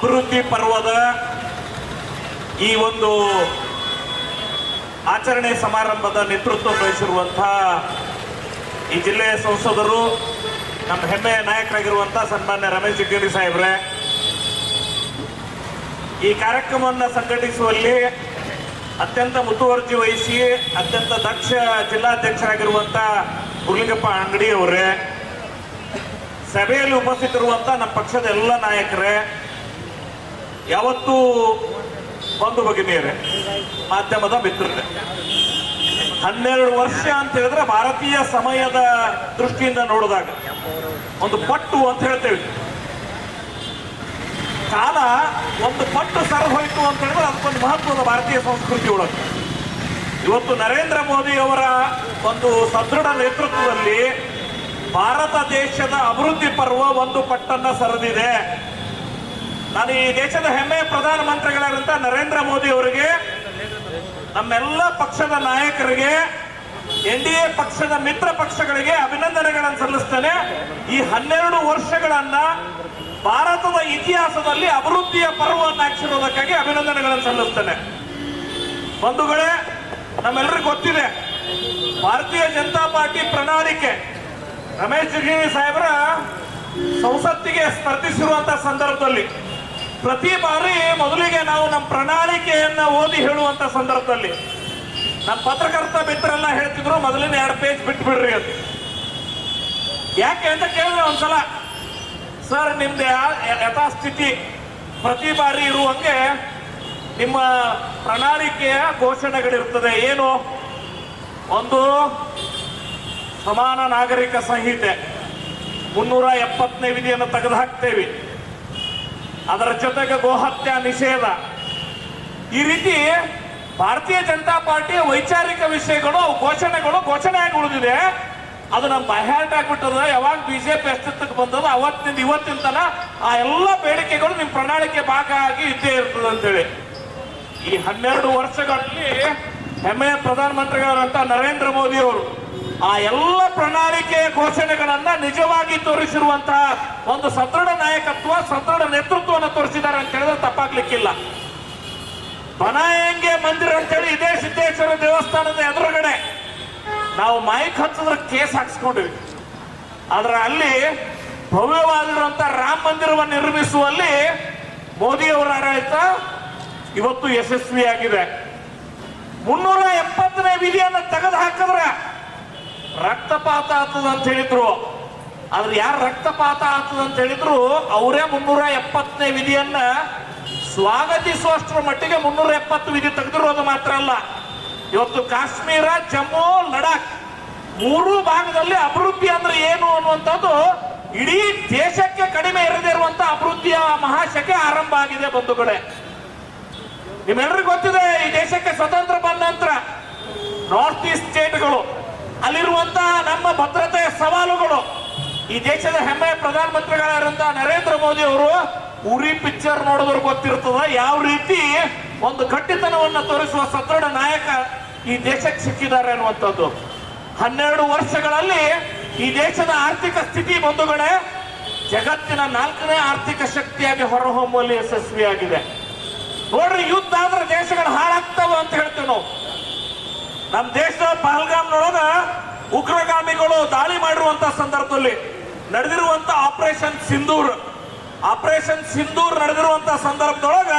ಅಭಿವೃದ್ಧಿ ಪರ್ವದ ಈ ಒಂದು ಆಚರಣೆ ಸಮಾರಂಭದ ನೇತೃತ್ವ ವಹಿಸಿರುವಂತಹ ಈ ಜಿಲ್ಲೆಯ ಸಂಸದರು, ನಮ್ಮ ಹೆಮ್ಮೆಯ ನಾಯಕರಾಗಿರುವಂತಹ ಸನ್ಮಾನ್ಯ ರಮೇಶ್ ಜಿಗಜಿಣಗಿ ಸಾಹೇಬ್ರೆ, ಈ ಕಾರ್ಯಕ್ರಮವನ್ನು ಸಂಘಟಿಸುವಲ್ಲಿ ಅತ್ಯಂತ ಮುತುವರ್ಜಿ ವಹಿಸಿ ಅತ್ಯಂತ ದಕ್ಷ ಜಿಲ್ಲಾಧ್ಯಕ್ಷರಾಗಿರುವಂತಹ ಗುರುಲಿಂಗಪ್ಪ ಅಂಗಡಿ ಅವರೇ, ಸಭೆಯಲ್ಲಿ ಉಪಸ್ಥಿತರಿರುವಂತ ನಮ್ಮ ಪಕ್ಷದ ಎಲ್ಲ ನಾಯಕರೇ, ಯಾವತ್ತೂ ಒಂದು ಭಗಿನಿಯರೇ, ಮಾಧ್ಯಮದ ಮಿತ್ರರೇ, 12 ವರ್ಷ ಅಂತ ಹೇಳಿದ್ರೆ ಭಾರತೀಯ ಸಮಯದ ದೃಷ್ಟಿಯಿಂದ ನೋಡಿದಾಗ ಒಂದು ಪಟ್ಟು ಅಂತ ಹೇಳ್ತೇವೆ. ಕಾಲ ಒಂದು ಪಟ್ಟು ಸರಿದೋಯ್ತು ಅಂತ ಹೇಳಿದ್ರೆ ಅದಕ್ಕೊಂದು ಮಹತ್ವದ ಭಾರತೀಯ ಸಂಸ್ಕೃತಿ ಒಳಗೆ ಇವತ್ತು ನರೇಂದ್ರ ಮೋದಿ ಅವರ ಒಂದು ಸದೃಢ ನೇತೃತ್ವದಲ್ಲಿ ಭಾರತ ದೇಶದ ಅಭಿವೃದ್ಧಿ ಪರ್ವ ಒಂದು ಪಟ್ಟನ್ನ ಸರಿದಿದೆ. ನಾನು ಈ ದೇಶದ ಹೆಮ್ಮೆಯ ಪ್ರಧಾನಮಂತ್ರಿಗಳಾದಂತ ನರೇಂದ್ರ ಮೋದಿ ಅವರಿಗೆ, ನಮ್ಮೆಲ್ಲ ಪಕ್ಷದ ನಾಯಕರಿಗೆ, NDA ಪಕ್ಷದ ಮಿತ್ರ ಪಕ್ಷಗಳಿಗೆ ಅಭಿನಂದನೆಗಳನ್ನು ಸಲ್ಲಿಸ್ತೇನೆ. ಈ 12 ವರ್ಷಗಳನ್ನ ಭಾರತದ ಇತಿಹಾಸದಲ್ಲಿ ಅಭಿವೃದ್ಧಿಯ ಪರ್ವವನ್ನು ಹಾಕಿಸಿರೋದಕ್ಕಾಗಿ ಅಭಿನಂದನೆಗಳನ್ನು ಸಲ್ಲಿಸ್ತೇನೆ. ಬಂಧುಗಳೇ, ನಮ್ಮೆಲ್ಲರಿಗೂ ಗೊತ್ತಿದೆ ಭಾರತೀಯ ಜನತಾ ಪಾರ್ಟಿ ಪ್ರಣಾಳಿಕೆ ರಮೇಶ್ ಜಿಗಜಿಣಗಿ ಸಾಹೇಬರ ಸಂಸತ್ತಿಗೆ ಸ್ಪರ್ಧಿಸಿರುವಂತಹ ಸಂದರ್ಭದಲ್ಲಿ ಪ್ರತಿ ಬಾರಿ ಮೊದಲಿಗೆ ನಾವು ನಮ್ಮ ಪ್ರಣಾಳಿಕೆಯನ್ನ ಓದಿ ಹೇಳುವಂತ ಸಂದರ್ಭದಲ್ಲಿ ನಮ್ಮ ಪತ್ರಕರ್ತ ಮಿತ್ರರೆಲ್ಲ ಹೇಳ್ತಿದ್ರು, ಮೊದಲಿನ 2 ಪೇಜ್ ಬಿಟ್ಬಿಡ್ರಿ ಅಂತ. ಯಾಕೆ ಅಂತ ಕೇಳಿದ್ರೆ ಒಂದ್ಸಲ, ಸರ್ ನಿಮ್ದು ಯಥಾಸ್ಥಿತಿ ಪ್ರತಿ ಬಾರಿ ಇರುವಂಗೆ ನಿಮ್ಮ ಪ್ರಣಾಳಿಕೆಯ ಘೋಷಣೆಗಳಿರ್ತದೆ. ಏನು? ಒಂದು ಸಮಾನ ನಾಗರಿಕ ಸಂಹಿತೆ 370ನೇ ವಿಧಿಯನ್ನು ತೆಗೆದು ಹಾಕ್ತೇವೆ. ಅದರ ಜೊತೆಗೆ ಗೋಹತ್ಯೆ ನಿಷೇಧ. ಈ ರೀತಿ ಭಾರತೀಯ ಜನತಾ ಪಾರ್ಟಿಯ ವೈಚಾರಿಕ ವಿಷಯಗಳು, ಘೋಷಣೆಯಾಗಿ ಉಳಿದಿದೆ. ಅದು ನಮ್ಮ ಬಾಹ್ಯಾಟ ಆಗ್ಬಿಟ್ಟದ. ಯಾವಾಗ ಬಿಜೆಪಿ ಅಸ್ತಿತ್ವಕ್ಕೆ ಬಂದದ ಅವತ್ತಿನಿಂದ ಇವತ್ತಿನ ತನ ಆ ಎಲ್ಲ ಬೇಡಿಕೆಗಳು ನಿಮ್ಮ ಪ್ರಣಾಳಿಕೆ ಭಾಗ ಆಗಿ ಇದ್ದೇ ಇರ್ತದೆ ಅಂತೇಳಿ ಈ 12 ವರ್ಷಗಳಲ್ಲಿ ಹೆಮ್ಮೆಯ ಪ್ರಧಾನಮಂತ್ರಿಗಳಾದಂತ ನರೇಂದ್ರ ಮೋದಿ ಅವರು ಆ ಎಲ್ಲ ಪ್ರಣಾಳಿಕೆಯ ಘೋಷಣೆಗಳನ್ನ ನಿಜವಾಗಿ ತೋರಿಸಿರುವಂತಹ ಒಂದು ಸದೃಢ ನಾಯಕತ್ವ, ಸದೃಢ ನೇತೃತ್ವವನ್ನು ತೋರಿಸಿದ್ದಾರೆ ಅಂತ ಹೇಳಿದ್ರೆ ತಪ್ಪಾಗ್ಲಿಕ್ಕಿಲ್ಲ. ಬನಾಯಂಗೆ ಮಂದಿರ ಅಂತೇಳಿ ಇದೇ ಸಿದ್ದೇಶ್ವರ ದೇವಸ್ಥಾನದ ಎದುರುಗಡೆ ನಾವು ಮೈಕ್ ಹಚ್ಚಿದ್ರೆ ಕೇಸ್ ಹಾಕ್ಸ್ಕೊಂಡಿವಿ. ಆದ್ರೆ ಅಲ್ಲಿ ಭವ್ಯವಾಗಿರುವಂತ ರಾಮ ಮಂದಿರವನ್ನು ನಿರ್ಮಿಸುವಲ್ಲಿ ಮೋದಿ ಅವರ ಆಡಳಿತ ಇವತ್ತು ಯಶಸ್ವಿಯಾಗಿದೆ. 370ನೇ ವಿಧಿಯನ್ನು ತೆಗೆದು ಹಾಕಿದ್ರೆ ರಕ್ತಪಾತ ಆಗ್ತದ ಅಂತ ಹೇಳಿದ್ರು. ಆದ್ರೆ ಯಾರು ರಕ್ತಪಾತ ಆಗ್ತದ ಅಂತ ಹೇಳಿದ್ರು ಅವರೇ 370ನೇ ವಿಧಿಯನ್ನ ಸ್ವಾಗತಿಸುವಷ್ಟರ ಮಟ್ಟಿಗೆ 370 ವಿಧಿ ತೆಗೆದಿರೋದು ಮಾತ್ರ ಅಲ್ಲ, ಇವತ್ತು ಕಾಶ್ಮೀರ, ಜಮ್ಮು, ಲಡಾಖ್ 3 ಭಾಗದಲ್ಲಿ ಅಭಿವೃದ್ಧಿ ಅಂದ್ರೆ ಏನು ಅನ್ನುವಂಥದ್ದು ಇಡೀ ದೇಶಕ್ಕೆ ಕಡಿಮೆ ಇರದೇ ಇರುವಂತ ಅಭಿವೃದ್ಧಿಯ ಮಹಾಶಕೆ ಆರಂಭ ಆಗಿದೆ. ಬಂಧುಗಳೇ, ನಿಮ್ಮೆಲ್ಲರಿಗೂ ಗೊತ್ತಿದೆ, ಈ ದೇಶಕ್ಕೆ ಸ್ವತಂತ್ರ ಬಂದ ನಂತರ ನಾರ್ತ್ ಈಸ್ಟ್ ಸ್ಟೇಟ್ಗಳು ಅಲ್ಲಿರುವಂತ ನಮ್ಮ ಭದ್ರತೆಯ ಸವಾಲುಗಳು, ಈ ದೇಶದ ಹೆಮ್ಮೆಯ ಪ್ರಧಾನಮಂತ್ರಿಗಳಾದಂತಹ ನರೇಂದ್ರ ಮೋದಿ ಅವರು ಉರಿ ಪಿಕ್ಚರ್ ನೋಡಿದ್ರು ಗೊತ್ತಿರ್ತದ ಯಾವ ರೀತಿ ಒಂದು ಗಟ್ಟಿತನವನ್ನು ತೋರಿಸುವ ಸದೃಢ ನಾಯಕ ಈ ದೇಶಕ್ಕೆ ಸಿಕ್ಕಿದ್ದಾರೆ ಅನ್ನುವಂಥದ್ದು. 12 ವರ್ಷಗಳಲ್ಲಿ ಈ ದೇಶದ ಆರ್ಥಿಕ ಸ್ಥಿತಿ ಬಂಧುಗಳೇ ಜಗತ್ತಿನ 4ನೇ ಆರ್ಥಿಕ ಶಕ್ತಿಯಾಗಿ ಹೊರಹೊಮ್ಮುವಲ್ಲಿ ಯಶಸ್ವಿಯಾಗಿದೆ. ನೋಡ್ರಿ, ಯುದ್ಧ ಆದ್ರೆ ದೇಶಗಳು ಹಾಳಾಗ್ತವ ಅಂತ ಹೇಳ್ತೀವಿ ನಾವು. ನಮ್ಮ ದೇಶದ ಪಹಲ್ಗಾಮ್ನೊಳಗ ಉಗ್ರಗಾಮಿಗಳು ದಾಳಿ ಮಾಡಿರುವಂತ ಸಂದರ್ಭದಲ್ಲಿ ನಡೆದಿರುವಂತ ಆಪರೇಷನ್ ಸಿಂಧೂರ್ ನಡೆದಿರುವಂತ ಸಂದರ್ಭದೊಳಗ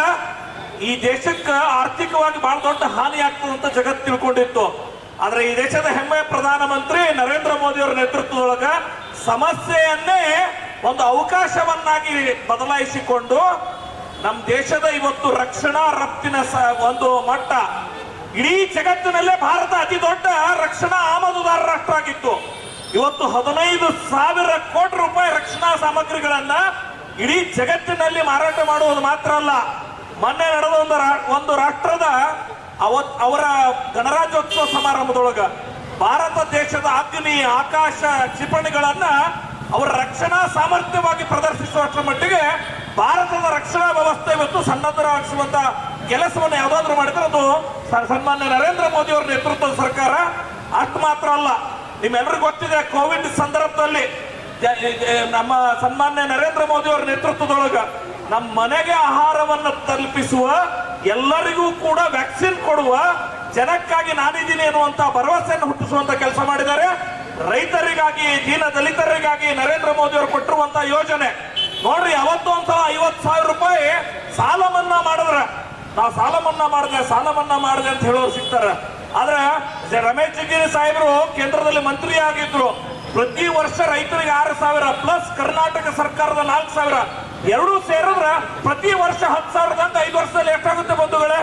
ಈ ದೇಶಕ್ಕೆ ಆರ್ಥಿಕವಾಗಿ ಬಹಳ ದೊಡ್ಡ ಹಾನಿ ಆಗ್ತದಂತ ಜಗತ್ತು ತಿಳ್ಕೊಂಡಿತ್ತು. ಆದ್ರೆ ಈ ದೇಶದ ಹೆಮ್ಮೆಯ ಪ್ರಧಾನಮಂತ್ರಿ ನರೇಂದ್ರ ಮೋದಿ ಅವರ ನೇತೃತ್ವದೊಳಗ ಸಮಸ್ಯೆಯನ್ನೇ ಒಂದು ಅವಕಾಶವನ್ನಾಗಿ ಬದಲಾಯಿಸಿಕೊಂಡು ನಮ್ಮ ದೇಶದ ಇವತ್ತು ರಕ್ಷಣಾ ರಫ್ತಿನ ಒಂದು ಮಟ್ಟ ಇಡೀ ಜಗತ್ತಿನಲ್ಲೇ ಭಾರತ ಅತಿ ದೊಡ್ಡ ರಕ್ಷಣಾ ಆಮದುದಾರ ರಾಷ್ಟ್ರ ಆಗಿತ್ತು. ಇವತ್ತು 15,000 ಕೋಟಿ ರೂಪಾಯಿ ರಕ್ಷಣಾ ಸಾಮಗ್ರಿಗಳನ್ನ ಇಡೀ ಜಗತ್ತಿನಲ್ಲಿ ಮಾರಾಟ ಮಾಡುವುದು ಮಾತ್ರ ಅಲ್ಲ, ಮೊನ್ನೆ ನಡೆದ ಒಂದು ರಾಷ್ಟ್ರದ ಅವರ ಗಣರಾಜ್ಯೋತ್ಸವ ಸಮಾರಂಭದೊಳಗ ಭಾರತ ದೇಶದ ಅಗ್ನಿ, ಆಕಾಶ ಕ್ಷಿಪಣಿಗಳನ್ನ ಅವರ ರಕ್ಷಣಾ ಸಾಮರ್ಥ್ಯವಾಗಿ ಪ್ರದರ್ಶಿಸುವಷ್ಟರ ಮಟ್ಟಿಗೆ ಭಾರತದ ರಕ್ಷಣಾ ವ್ಯವಸ್ಥೆ ಇವತ್ತು ಸನ್ನದ್ಧವಾಗಿಸುವಂತ ಕೆಲಸವನ್ನು ಯಾವ್ದಾದ್ರು ಮಾಡಿದ್ರೆ ಅದು ಸನ್ಮಾನ್ಯ ನರೇಂದ್ರ ಮೋದಿ ಅವರ ನೇತೃತ್ವದ ಸರ್ಕಾರ. ಅಷ್ಟು ಮಾತ್ರ ಅಲ್ಲ, ನಿಮ್ಮೆಲ್ಲರಿಗೂ ಗೊತ್ತಿದೆ, ಕೋವಿಡ್ ಸಂದರ್ಭದಲ್ಲಿ ನಮ್ಮ ಸನ್ಮಾನ್ಯ ನರೇಂದ್ರ ಮೋದಿ ಅವರ ನೇತೃತ್ವದೊಳಗ ನಮ್ಮ ಮನೆಗೆ ಆಹಾರವನ್ನು ತಲುಪಿಸುವ, ಎಲ್ಲರಿಗೂ ಕೂಡ ವ್ಯಾಕ್ಸಿನ್ ಕೊಡುವ, ಜನಕ್ಕಾಗಿ ನಾನಿದ್ದೀನಿ ಅನ್ನುವಂತ ಭರವಸೆಯನ್ನು ಹುಟ್ಟಿಸುವಂತ ಕೆಲಸ ಮಾಡಿದ್ದಾರೆ. ರೈತರಿಗಾಗಿ, ದೀನ ದಲಿತರಿಗಾಗಿ ನರೇಂದ್ರ ಮೋದಿ ಅವರು ಕೊಟ್ಟಿರುವಂತ ಯೋಜನೆ ನೋಡ್ರಿ. ಅವತ್ತು ಒಂದ್ಸಲ 50,000 ರೂಪಾಯಿ ಸಾಲ ಮನ್ನಾ ಮಾಡಿದ್ರ, ನಾವು ಸಾಲ ಮನ್ನಾ ಮಾಡಿದೆ ಅಂತ ಹೇಳೋರು ಸಿಗ್ತಾರ. ಆದ್ರೆ ರಮೇಶ್ ಜಿಗಜಿಣಗಿ ಸಾಹೇಬರು ಕೇಂದ್ರದಲ್ಲಿ ಮಂತ್ರಿ ಆಗಿದ್ರು. ಪ್ರತಿ ವರ್ಷ ರೈತರಿಗೆ 6,000 ಪ್ಲಸ್ ಕರ್ನಾಟಕ ಸರ್ಕಾರದ 4,000 ಎರಡೂ ಸೇರಿದ್ರ ಪ್ರತಿ ವರ್ಷ 10,000 5 ವರ್ಷದಲ್ಲಿ ಎಷ್ಟಾಗುತ್ತೆ ಬಂಧುಗಳೇ?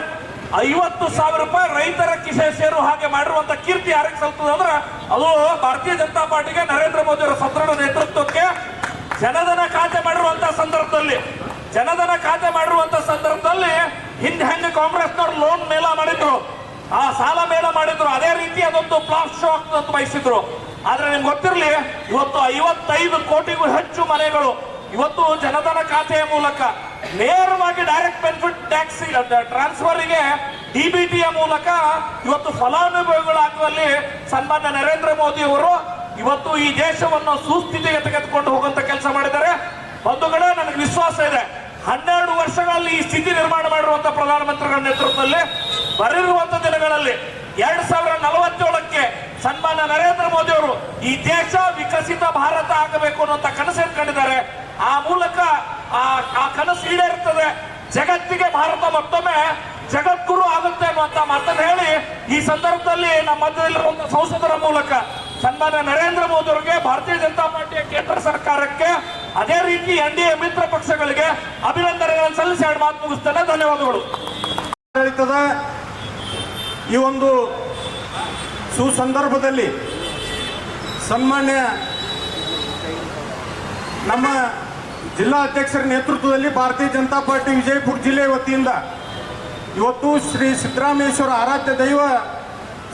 50,000 ರೂಪಾಯಿ ರೈತರ ಕಿಸೆ ಸೇರು ಹಾಗೆ ಮಾಡಿರುವಂತ ಕೀರ್ತಿ ಯಾರಿಗೆ ಸಲ್ತದೆ ಅಂದ್ರೆ ಅದು ಭಾರತೀಯ ಜನತಾ ಪಾರ್ಟಿಗೆ, ನರೇಂದ್ರ ಮೋದಿ ಅವರ ಸದೃಢ ನೇತೃತ್ವಕ್ಕೆ. ಜನಧನ ಖಾತೆ ಮಾಡಿರುವಂತ ಸಂದರ್ಭದಲ್ಲಿ ಹಿಂದೆ ಹೆಂಗೆ ಕಾಂಗ್ರೆಸ್ನವ್ರು ಲೋನ್ ಮೇಳ ಮಾಡಿದ್ರು, ಆ ಸಾಲ ಮೇಳ ಮಾಡಿದ್ರು, ಅದೇ ರೀತಿ ಅದೊಂದು ಫ್ಲಾಶ್ ಶೋ ಅಂತ ಬಯಸಿದ್ರು. ಆದ್ರೆ ನಿಮ್ಗೆ ಗೊತ್ತಿರಲಿ, ಇವತ್ತು 55 ಕೋಟಿಗೂ ಹೆಚ್ಚು ಮನೆಗಳು ಇವತ್ತು ಜನಧನ ಖಾತೆಯ ಮೂಲಕ ನೇರವಾಗಿ ಡೈರೆಕ್ಟ್ ಬೆನಿಫಿಟ್ ಟ್ಯಾಕ್ಸ್ ಟ್ರಾನ್ಸ್ಫರ್ಗೆ ಡಿಬಿಟಿಯ ಮೂಲಕ ಇವತ್ತು ಫಲಾನುಭವಿಗಳಾಗುವಲ್ಲಿ ಸನ್ಮಾನ್ಯ ನರೇಂದ್ರ ಮೋದಿ ಅವರು ಇವತ್ತು ಈ ದೇಶವನ್ನು ಸುಸ್ಥಿತಿಗೆ ತೆಗೆದುಕೊಂಡು ಹೋಗುವಂತ ಕೆಲಸ ಮಾಡಿದ್ದಾರೆ. ಬಂಧುಗಳೇ, ನನಗೆ ವಿಶ್ವಾಸ ಇದೆ 12 ವರ್ಷಗಳಲ್ಲಿ ಈ ಸ್ಥಿತಿ ನಿರ್ಮಾಣ ಮಾಡಿರುವಂತ ಪ್ರಧಾನಮಂತ್ರಿಗಳ ನೇತೃತ್ವದಲ್ಲಿ ಬರೆದಿರುವಂತ ದಿನಗಳಲ್ಲಿ 2047ಕ್ಕೆ ಸನ್ಮಾನ್ಯ ನರೇಂದ್ರ ಮೋದಿ ಅವರು ಈ ದೇಶ ವಿಕಸಿತ ಭಾರತ ಆಗಬೇಕು ಅನ್ನುವಂತ ಕನಸು ಕಂಡಿದ್ದಾರೆ. ಆ ಮೂಲಕ ಆ ಕನಸು ಈಡೇರುತ್ತದೆ. ಜಗತ್ತಿಗೆ ಭಾರತ ಮತ್ತೊಮ್ಮೆ ಜಗದ್ಗುರು ಆಗುತ್ತೆ ಅನ್ನುವಂತ ಮಾತನ್ನು ಹೇಳಿ, ಈ ಸಂದರ್ಭದಲ್ಲಿ ನಮ್ಮ ಮಧ್ಯದಲ್ಲಿರುವಂತಹ ಸಂಸದರ ಮೂಲಕ ಸನ್ಮಾನ್ಯ ನರೇಂದ್ರ ಮೋದಿ ಅವರಿಗೆ, ಭಾರತೀಯ ಜನತಾ ಪಾರ್ಟಿಯ ಕೇಂದ್ರ ಸರ್ಕಾರಕ್ಕೆ, ಅದೇ ರೀತಿ NDA ಮಿತ್ರ ಪಕ್ಷಗಳಿಗೆ ಅಭಿನಂದನೆಗಳನ್ನು ಸಲ್ಲಿಸಿ 2 ಮಾತು ಮುಗಿಸ್ತೇನೆ. ಧನ್ಯವಾದಗಳು. ಈ ಒಂದು ಸುಸಂದರ್ಭದಲ್ಲಿ ಸನ್ಮಾನ್ಯ ನಮ್ಮ ಜಿಲ್ಲಾ ಅಧ್ಯಕ್ಷರ ನೇತೃತ್ವದಲ್ಲಿ ಭಾರತೀಯ ಜನತಾ ಪಾರ್ಟಿ ವಿಜಯಪುರ ಜಿಲ್ಲೆ ವತಿಯಿಂದ ಇವತ್ತು ಶ್ರೀ ಸಿದ್ದರಾಮೇಶ್ವರ ಆರಾಧ್ಯ ದೈವ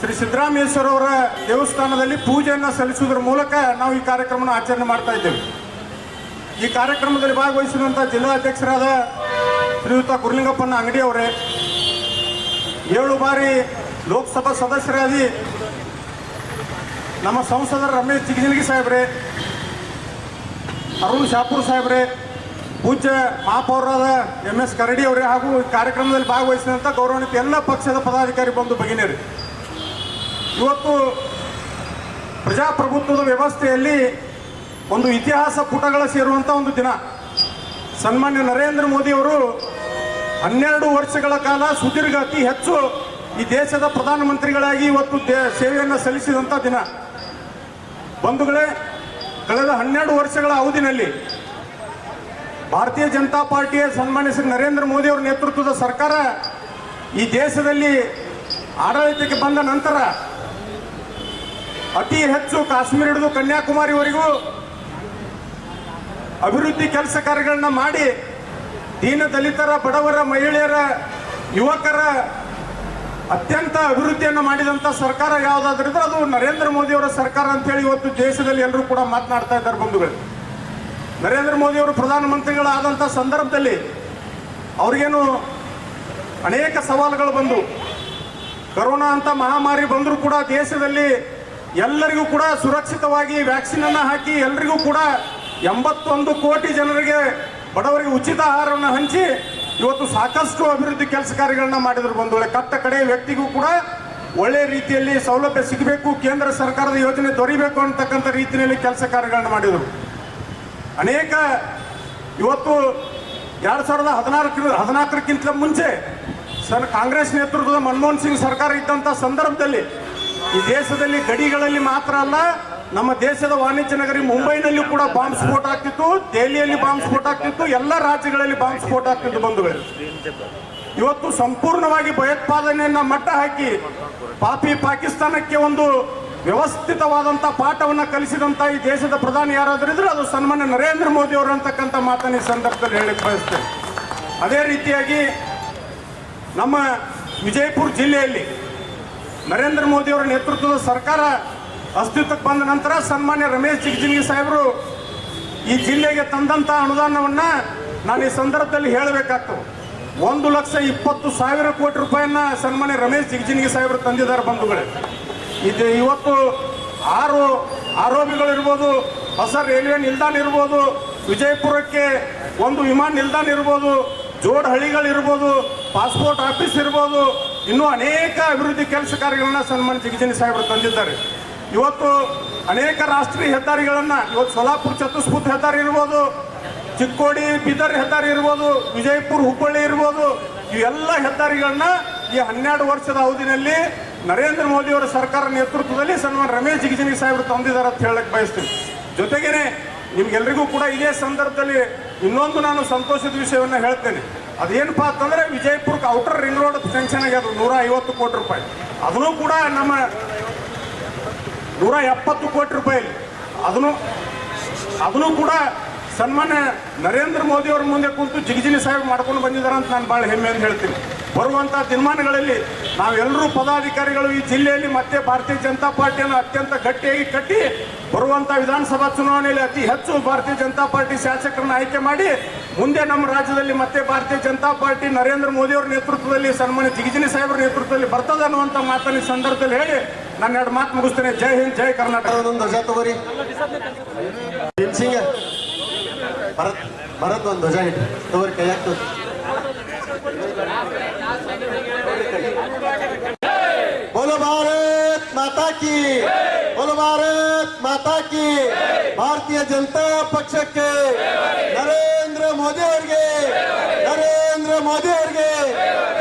ಶ್ರೀ ಸಿದ್ದರಾಮೇಶ್ವರ ಅವರ ದೇವಸ್ಥಾನದಲ್ಲಿ ಪೂಜೆಯನ್ನು ಸಲ್ಲಿಸುವುದರ ಮೂಲಕ ನಾವು ಈ ಕಾರ್ಯಕ್ರಮವನ್ನು ಆಚರಣೆ ಮಾಡ್ತಾ ಇದ್ದೇವೆ. ಈ ಕಾರ್ಯಕ್ರಮದಲ್ಲಿ ಭಾಗವಹಿಸಿದಂಥ ಜಿಲ್ಲಾ ಅಧ್ಯಕ್ಷರಾದ ಶ್ರೀಯುತ ಗುರುಲಿಂಗಪ್ಪನ ಅಂಗಡಿ ಅವರೇ, 7 ಬಾರಿ ಲೋಕಸಭಾ ಸದಸ್ಯರಾಗಿ ನಮ್ಮ ಸಂಸದರ ರಮೇಶ್ ಜಿಗಜಿಣಗಿ ಸಾಹೇಬ್ರೆ, ಅರುಣ್ ಶಾಪೂರ್ ಸಾಹೇಬ್ರೆ, ಪೂಜ್ಯ ಮಹಾಪೌರರಾದ MS ಕರಡಿ ಅವರೇ, ಹಾಗೂ ಈ ಕಾರ್ಯಕ್ರಮದಲ್ಲಿ ಭಾಗವಹಿಸಿದಂಥ ಗೌರವಾನ್ವಿತ ಎಲ್ಲ ಪಕ್ಷದ ಪದಾಧಿಕಾರಿ ಬಂಧು ಭಗಿನಿಯರು, ಇವತ್ತು ಪ್ರಜಾಪ್ರಭುತ್ವದ ವ್ಯವಸ್ಥೆಯಲ್ಲಿ ಒಂದು ಇತಿಹಾಸ ಪುಟಗಳ ಸೇರುವಂಥ ಒಂದು ದಿನ. ಸನ್ಮಾನ್ಯ ನರೇಂದ್ರ ಮೋದಿ ಅವರು 12 ವರ್ಷಗಳ ಕಾಲ ಸುದೀರ್ಘ ಅತಿ ಹೆಚ್ಚು ಈ ದೇಶದ ಪ್ರಧಾನಮಂತ್ರಿಗಳಾಗಿ ಇವತ್ತು ಸೇವೆಯನ್ನು ಸಲ್ಲಿಸಿದಂಥ ದಿನ. ಬಂಧುಗಳೇ, ಕಳೆದ 12 ವರ್ಷಗಳ ಅವಧಿನಲ್ಲಿ ಭಾರತೀಯ ಜನತಾ ಪಾರ್ಟಿಯ ಸನ್ಮಾನ್ಯ ಶ್ರೀ ನರೇಂದ್ರ ಮೋದಿ ಅವರ ನೇತೃತ್ವದ ಸರ್ಕಾರ ಈ ದೇಶದಲ್ಲಿ ಆಡಳಿತಕ್ಕೆ ಬಂದ ನಂತರ ಅತಿ ಹೆಚ್ಚು ಕಾಶ್ಮೀರ ಹಿಡಿದು ಕನ್ಯಾಕುಮಾರಿವರೆಗೂ ಅಭಿವೃದ್ಧಿ ಕೆಲಸ ಕಾರ್ಯಗಳನ್ನ ಮಾಡಿ ದೀನ ದಲಿತರ, ಬಡವರ, ಮಹಿಳೆಯರ, ಯುವಕರ ಅತ್ಯಂತ ಅಭಿವೃದ್ಧಿಯನ್ನು ಮಾಡಿದಂಥ ಸರ್ಕಾರ ಯಾವುದಾದ್ರಿದ್ರೆ ಅದು ನರೇಂದ್ರ ಮೋದಿ ಅವರ ಸರ್ಕಾರ ಅಂತೇಳಿ ಇವತ್ತು ದೇಶದಲ್ಲಿ ಎಲ್ಲರೂ ಕೂಡ ಮಾತನಾಡ್ತಾ ಇದ್ದಾರೆ. ಬಂಧುಗಳು, ನರೇಂದ್ರ ಮೋದಿ ಅವರು ಪ್ರಧಾನಮಂತ್ರಿಗಳಾದಂಥ ಸಂದರ್ಭದಲ್ಲಿ ಅವ್ರಿಗೇನು ಅನೇಕ ಸವಾಲುಗಳು ಬಂದು, ಕೊರೋನಾ ಅಂತ ಮಹಾಮಾರಿ ಬಂದರೂ ಕೂಡ ದೇಶದಲ್ಲಿ ಎಲ್ಲರಿಗೂ ಕೂಡ ಸುರಕ್ಷಿತವಾಗಿ ವ್ಯಾಕ್ಸಿನ್ ಅನ್ನು ಹಾಕಿ ಎಲ್ಲರಿಗೂ ಕೂಡ 81 ಕೋಟಿ ಜನರಿಗೆ, ಬಡವರಿಗೆ ಉಚಿತ ಆಹಾರವನ್ನು ಹಂಚಿ ಇವತ್ತು ಸಾಕಷ್ಟು ಅಭಿವೃದ್ಧಿ ಕೆಲಸ ಕಾರ್ಯಗಳನ್ನ ಮಾಡಿದ್ರು. ಬಂಧುಗಳೇ, ಕಟ್ಟ ಕಡೆ ವ್ಯಕ್ತಿಗೂ ಕೂಡ ಒಳ್ಳೆ ರೀತಿಯಲ್ಲಿ ಸೌಲಭ್ಯ ಸಿಗಬೇಕು, ಕೇಂದ್ರ ಸರ್ಕಾರದ ಯೋಜನೆ ದೊರೆಯಬೇಕು ಅಂತಕ್ಕಂಥ ರೀತಿಯಲ್ಲಿ ಕೆಲಸ ಕಾರ್ಯಗಳನ್ನ ಮಾಡಿದರು. ಅನೇಕ ಇವತ್ತು 2014ಕ್ಕಿಂತ ಮುಂಚೆ ಕಾಂಗ್ರೆಸ್ ನೇತೃತ್ವದ ಮನಮೋಹನ್ ಸಿಂಗ್ ಸರ್ಕಾರ ಇದ್ದಂಥ ಸಂದರ್ಭದಲ್ಲಿ ಈ ದೇಶದಲ್ಲಿ ಗಡಿಗಳಲ್ಲಿ ಮಾತ್ರ ಅಲ್ಲ, ನಮ್ಮ ದೇಶದ ವಾಣಿಜ್ಯ ನಗರಿ ಮುಂಬೈನಲ್ಲಿ ಕೂಡ ಬಾಂಬ್ ಸ್ಫೋಟ ಆಗ್ತಿತ್ತು, ದೆಹಲಿಯಲ್ಲಿ ಬಾಂಬ್ ಸ್ಫೋಟ ಆಗ್ತಿತ್ತು, ಎಲ್ಲ ರಾಜ್ಯಗಳಲ್ಲಿ ಬಾಂಬ್ ಸ್ಫೋಟ ಆಗ್ತಿತ್ತು. ಬಂಧುಗಳು, ಇವತ್ತು ಸಂಪೂರ್ಣವಾಗಿ ಭಯೋತ್ಪಾದನೆಯನ್ನ ಮಟ್ಟ ಹಾಕಿ ಪಾಪಿ ಪಾಕಿಸ್ತಾನಕ್ಕೆ ಒಂದು ವ್ಯವಸ್ಥಿತವಾದಂಥ ಪಾಠವನ್ನು ಕಲಿಸಿದಂಥ ಈ ದೇಶದ ಪ್ರಧಾನಿ ಯಾರಾದ್ರಿದ್ರೆ ಅದು ಸನ್ಮಾನ್ಯ ನರೇಂದ್ರ ಮೋದಿ ಅವರು ಅಂತಕ್ಕಂಥ ಮಾತನ್ನ ಈ ಸಂದರ್ಭದಲ್ಲಿ ಹೇಳಕ್ಕೆ ಬಯಸ್ತೇನೆ. ಅದೇ ರೀತಿಯಾಗಿ ನಮ್ಮ ವಿಜಯಪುರ ಜಿಲ್ಲೆಯಲ್ಲಿ ನರೇಂದ್ರ ಮೋದಿ ಅವರ ನೇತೃತ್ವದ ಸರ್ಕಾರ ಅಸ್ತಿತ್ವಕ್ಕೆ ಬಂದ ನಂತರ ಸನ್ಮಾನ್ಯ ರಮೇಶ್ ಜಿಗಜಿಣಗಿ ಸಾಹೇಬರು ಈ ಜಿಲ್ಲೆಗೆ ತಂದಂಥ ಅನುದಾನವನ್ನು ನಾನು ಈ ಸಂದರ್ಭದಲ್ಲಿ ಹೇಳಬೇಕಾಗ್ತದೆ. 1,20,000 ಕೋಟಿ ರೂಪಾಯಿಯನ್ನ ಸನ್ಮಾನ್ಯ ರಮೇಶ್ ಜಿಗಜಿಣಗಿ ಸಾಹೇಬರು ತಂದಿದ್ದಾರೆ. ಬಂಧುಗಳೇ, ಇದು ಇವತ್ತು 6 ಆರೋಪಿಗಳಿರ್ಬೋದು, ಹೊಸ ರೈಲ್ವೆ ನಿಲ್ದಾಣ ಇರ್ಬೋದು, ವಿಜಯಪುರಕ್ಕೆ ಒಂದು ವಿಮಾನ ನಿಲ್ದಾಣ ಇರ್ಬೋದು, ಜೋಡ್ ಹಳ್ಳಿಗಳಿರ್ಬೋದು, ಪಾಸ್ಪೋರ್ಟ್ ಆಫೀಸ್ ಇರ್ಬೋದು, ಇನ್ನೂ ಅನೇಕ ಅಭಿವೃದ್ಧಿ ಕೆಲಸ ಕಾರ್ಯಗಳನ್ನ ಸನ್ಮಾನ್ಯ ಜಿಗಜಿಣಗಿ ಸಾಹೇಬರು ತಂದಿದ್ದಾರೆ. ಇವತ್ತು ಅನೇಕ ರಾಷ್ಟ್ರೀಯ ಹೆದ್ದಾರಿಗಳನ್ನು, ಇವತ್ತು ಸೋಲಾಪುರ ಚತುಷ್ಪಥ ಹೆದ್ದಾರಿ ಇರ್ಬೋದು, ಚಿಕ್ಕೋಡಿ ಬೀದರ್ ಹೆದ್ದಾರಿ ಇರ್ಬೋದು, ವಿಜಯಪುರ ಹುಬ್ಬಳ್ಳಿ ಇರ್ಬೋದು, ಇವೆಲ್ಲ ಹೆದ್ದಾರಿಗಳನ್ನ ಈ 12 ವರ್ಷದ ಅವಧಿನಲ್ಲಿ ನರೇಂದ್ರ ಮೋದಿಯವರ ಸರ್ಕಾರ ನೇತೃತ್ವದಲ್ಲಿ ಸನ್ಮಾನ್ಯ ರಮೇಶ್ ಜಿಗಜಿಣಗಿ ಸಾಹೇಬರು ತಂದಿದ್ದಾರೆ ಅಂತ ಹೇಳಕ್ ಬಯಸ್ತೀನಿ. ಜೊತೆಗೇನೆ ನಿಮ್ಗೆಲ್ರಿಗೂ ಕೂಡ ಇದೇ ಸಂದರ್ಭದಲ್ಲಿ ಇನ್ನೊಂದು ನಾನು ಸಂತೋಷದ ವಿಷಯವನ್ನು ಹೇಳ್ತೇನೆ. ಅದೇನಪ್ಪ ಅಂತಂದ್ರೆ ವಿಜಯಪುರಕ್ಕೆ ಔಟರ್ ರಿಂಗ್ ರೋಡ್ ಸ್ಯಾಂಕ್ಷನ್ ಆಗ್ಯದ 150 ಕೋಟಿ ರೂಪಾಯಿ. ಅದನ್ನು ಕೂಡ ನಮ್ಮ 170 ಕೋಟಿ ರೂಪಾಯಿ ಅದನ್ನು ಕೂಡ ಸನ್ಮಾನ್ಯ ನರೇಂದ್ರ ಮೋದಿ ಅವರ ಮುಂದೆ ಕುಂತು ಜಿಗಜಿಣಗಿ ಸಾಹೇಬ್ ಮಾಡ್ಕೊಂಡು ಬಂದಿದ್ದಾರೆ ಅಂತ ನಾನು ಭಾಳ ಹೆಮ್ಮೆ ಅಂತ ಹೇಳ್ತೀನಿ. ಬರುವಂಥ ದಿನಮಾನಗಳಲ್ಲಿ ನಾವೆಲ್ಲರೂ ಪದಾಧಿಕಾರಿಗಳು ಈ ಜಿಲ್ಲೆಯಲ್ಲಿ ಮತ್ತೆ ಭಾರತೀಯ ಜನತಾ ಪಾರ್ಟಿಯನ್ನು ಅತ್ಯಂತ ಗಟ್ಟಿಯಾಗಿ ಕಟ್ಟಿ ಬರುವಂಥ ವಿಧಾನಸಭಾ ಚುನಾವಣೆಯಲ್ಲಿ ಅತಿ ಹೆಚ್ಚು ಭಾರತೀಯ ಜನತಾ ಪಾರ್ಟಿ ಶಾಸಕರನ್ನು ಆಯ್ಕೆ ಮಾಡಿ ಮುಂದೆ ನಮ್ಮ ರಾಜ್ಯದಲ್ಲಿ ಮತ್ತೆ ಭಾರತೀಯ ಜನತಾ ಪಾರ್ಟಿ ನರೇಂದ್ರ ಮೋದಿ ಅವರ ನೇತೃತ್ವದಲ್ಲಿ ಸನ್ಮಾನ್ಯ ಜಿಗಜಿಣಗಿ ಸಾಹೇಬರ ನೇತೃತ್ವದಲ್ಲಿ ಬರ್ತದೆ ಅನ್ನುವಂಥ ಮಾತನ್ನು ಈ ಸಂದರ್ಭದಲ್ಲಿ ಹೇಳಿ ನಾನು 2 ಮಾತು ಮುಗಿಸ್ತೇನೆ. ಜೈ ಹಿಂದ್, ಜೈ ಕರ್ನಾಟಕ. ಒಂದು ಧ್ವಜ ತಗೋರಿ. ಸಿಂಗ್ ಭರತ್ ಒಂದು ಧ್ವಜ ಇಟ್ಟು ತಗೋರಿ, ಕೈ ಹಾಕ್ತು. बोलो भारत माता की, बोलो भारत माता की. ಭಾರತೀಯ ಜನತಾ ಪಕ್ಷಕ್ಕೆ, ನರೇಂದ್ರ ಮೋದಿ ಅವರಿಗೆ, ನರೇಂದ್ರ ಮೋದಿ ಅವರಿಗೆ,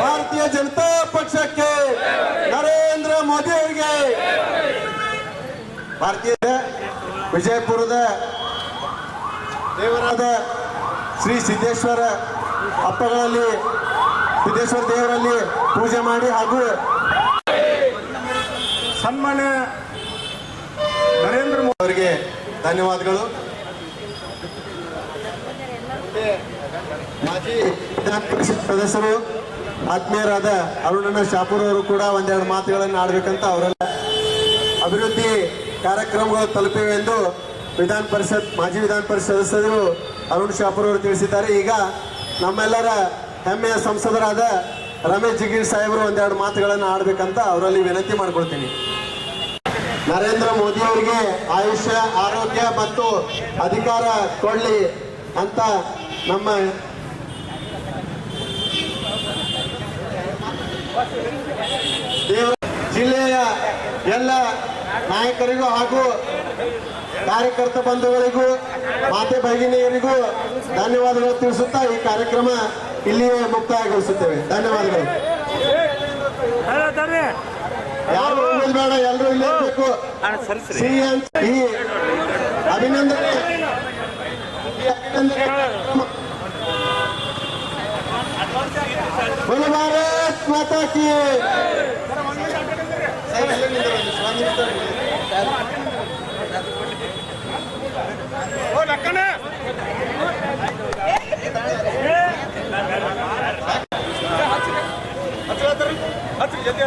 ಭಾರತೀಯ ಜನತಾ ಪಕ್ಷಕ್ಕೆ, ನರೇಂದ್ರ ಮೋದಿ ಅವರಿಗೆ. ಭಾರತೀಯ ವಿಜಯಪುರದ ದೇವರಾದ ಶ್ರೀ ಸಿದ್ದೇಶ್ವರ ಹಬ್ಬಗಳಲ್ಲಿ, ಸಿದ್ದೇಶ್ವರ ದೇವರಲ್ಲಿ ಪೂಜೆ ಮಾಡಿ ಹಾಗೂ ಸನ್ಮಾನ್ಯ ನರೇಂದ್ರ ಮೋದಿ ಅವರಿಗೆ ಧನ್ಯವಾದಗಳು. ಮಾಜಿ ವಿಧಾನ ಪರಿಷತ್ ಸದಸ್ಯರು ಆತ್ಮೀಯರಾದ ಅರುಣಣ್ಣ ಶಾಪುರ್ ಅವರು ಕೂಡ ಒಂದೆರಡು ಮಾತುಗಳನ್ನು ಆಡಬೇಕಂತ ಅವರೆಲ್ಲ ಅಭಿವೃದ್ಧಿ ಕಾರ್ಯಕ್ರಮಗಳು ತಲುಪಿವೆ ಎಂದು ಮಾಜಿ ವಿಧಾನ ಪರಿಷತ್ ಸದಸ್ಯರು ಅರುಣ್ ಶಾಪುರ್ ಅವರು ತಿಳಿಸಿದ್ದಾರೆ. ಈಗ ನಮ್ಮೆಲ್ಲರ ಹೆಮ್ಮೆಯ ಸಂಸದರಾದ ರಮೇಶ್ ಜಿಗಜಿಣಗಿ ಸಾಹೇಬರು ಒಂದೆರಡು ಮಾತುಗಳನ್ನು ಆಡಬೇಕಂತ ಅವರಲ್ಲಿ ವಿನಂತಿ ಮಾಡ್ಕೊಳ್ತೀನಿ. ನರೇಂದ್ರ ಮೋದಿ ಅವರಿಗೆ ಆಯುಷ್ಯ, ಆರೋಗ್ಯ ಮತ್ತು ಅಧಿಕಾರ ಕೊಡ್ಲಿ ಅಂತ ನಮ್ಮ ಜಿಲ್ಲೆಯ ಎಲ್ಲ ನಾಯಕರಿಗೂ ಹಾಗೂ ಕಾರ್ಯಕರ್ತ ಬಂಧುಗಳಿಗೂ, ಮಾತೆ ಭಗಿನಿಯರಿಗೂ ಧನ್ಯವಾದಗಳು ತಿಳಿಸುತ್ತಾ ಈ ಕಾರ್ಯಕ್ರಮ ಇಲ್ಲಿಯೇ ಮುಕ್ತಾಯಗೊಳಿಸುತ್ತೇವೆ. ಧನ್ಯವಾದಗಳು. ಯಾರು ಹೋಗೋದು ಬೇಡ, ಎಲ್ಲರೂ ಇಲ್ಲೇ ಇರಬೇಕು. ಸಿಎಂ ಈ ಅಭಿನಂದನೆ बोलो भारत माता की. ಜಲ್ದಿ